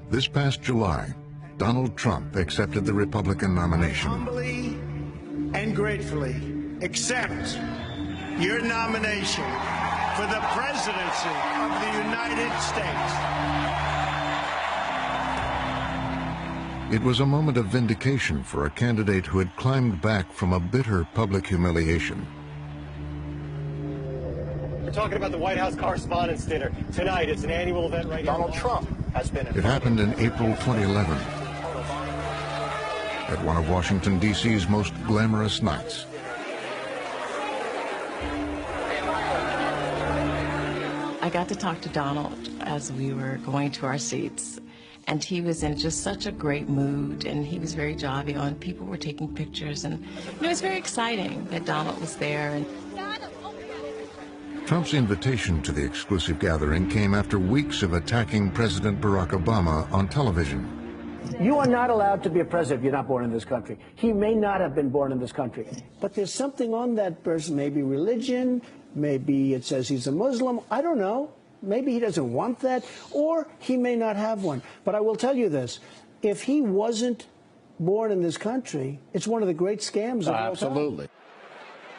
This past July, Donald Trump accepted the Republican nomination. Humbly and gratefully accept your nomination for the presidency of the United States. It was a moment of vindication for a candidate who had climbed back from a bitter public humiliation. We're talking about the White House Correspondents' Dinner. Tonight, it's an annual event right now. Donald Trump has been... It happened in April 2011, at one of Washington, D.C.'s most glamorous nights. I got to talk to Donald as we were going to our seats, and he was in just such a great mood, and he was very jovial, and people were taking pictures, and it was very exciting that Donald was there. And Trump's invitation to the exclusive gathering came after weeks of attacking President Barack Obama on television. You are not allowed to be a president if you're not born in this country. He may not have been born in this country, but there's something on that person, maybe religion, maybe it says he's a Muslim, I don't know. Maybe he doesn't want that, or he may not have one. But I will tell you this, if he wasn't born in this country, it's one of the great scams of all time. Absolutely.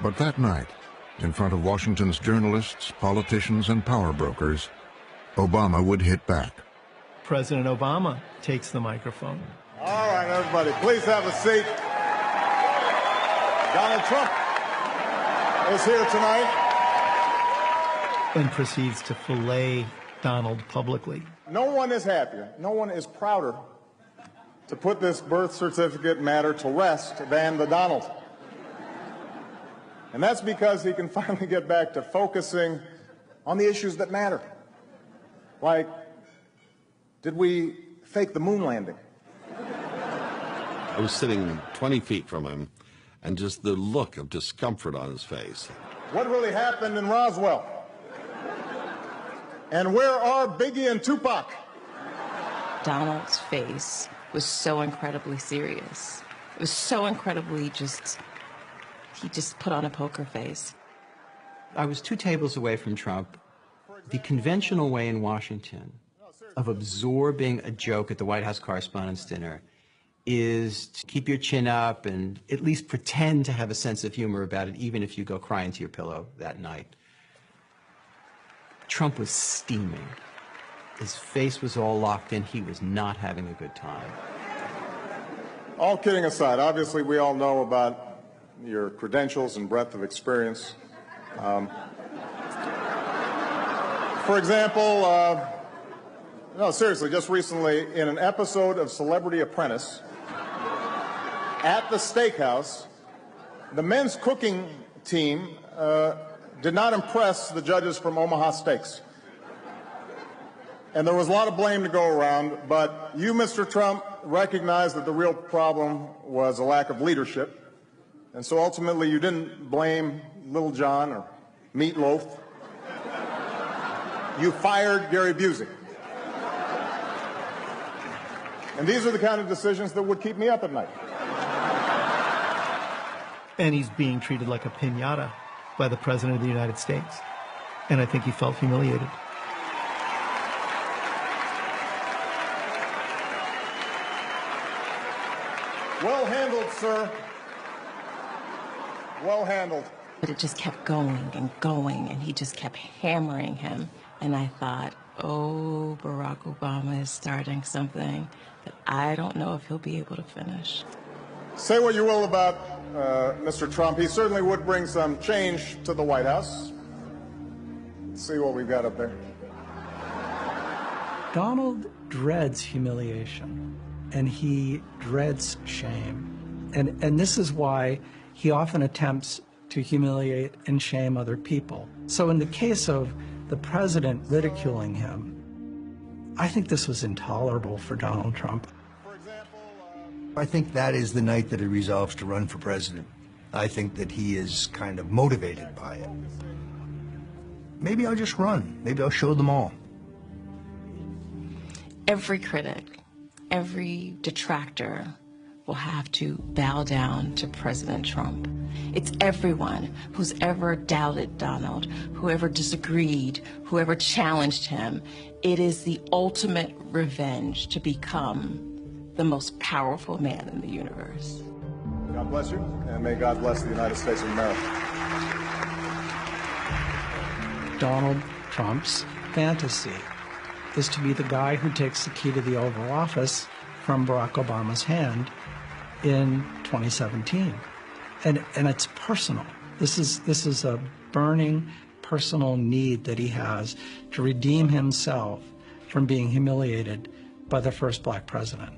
But that night, in front of Washington's journalists, politicians, and power brokers, Obama would hit back. President Obama takes the microphone. All right, everybody, please have a seat. Donald Trump is here tonight. And proceeds to fillet Donald publicly. No one is happier, no one is prouder to put this birth certificate matter to rest than the Donald. And that's because he can finally get back to focusing on the issues that matter. Like, did we fake the moon landing? I was sitting 20 feet from him, and just the look of discomfort on his face. What really happened in Roswell? And where are Biggie and Tupac? Donald's face was so incredibly serious. It was so incredibly he just put on a poker face. I was 2 tables away from Trump. The conventional way in Washington of absorbing a joke at the White House Correspondents' Dinner is to keep your chin up and at least pretend to have a sense of humor about it, even if you go cry into your pillow that night. Trump was steaming. His face was all locked in. He was not having a good time. All kidding aside, obviously we all know about your credentials and breadth of experience. For example, no, seriously, just recently in an episode of Celebrity Apprentice at the steakhouse, the men's cooking team did not impress the judges from Omaha Steaks. And there was a lot of blame to go around, but you, Mr. Trump, recognized that the real problem was a lack of leadership. And so ultimately you didn't blame Little John or Meatloaf. You fired Gary Busey. And these are the kind of decisions that would keep me up at night. And he's being treated like a piñata by the President of the United States. And I think he felt humiliated. Well handled, sir. Well handled. But it just kept going, and he just kept hammering him. And I thought, oh, Barack Obama is starting something that I don't know if he'll be able to finish. Say what you will about Mr. Trump. He certainly would bring some change to the White House. Let's see what we've got up there. Donald dreads humiliation, and he dreads shame. And this is why he often attempts to humiliate and shame other people. So in the case of the president ridiculing him, I think this was intolerable for Donald Trump. I think that is the night that he resolves to run for president. I think that he is kind of motivated by it. Maybe I'll just run. Maybe I'll show them all. Every critic, every detractor will have to bow down to President Trump. It's everyone who's ever doubted Donald, whoever disagreed, whoever challenged him. It is the ultimate revenge to become the most powerful man in the universe. God bless you, and may God bless the United States of America. Donald Trump's fantasy is to be the guy who takes the key to the Oval Office from Barack Obama's hand in 2017. And it's personal. This is a burning personal need that he has to redeem himself from being humiliated by the first black president.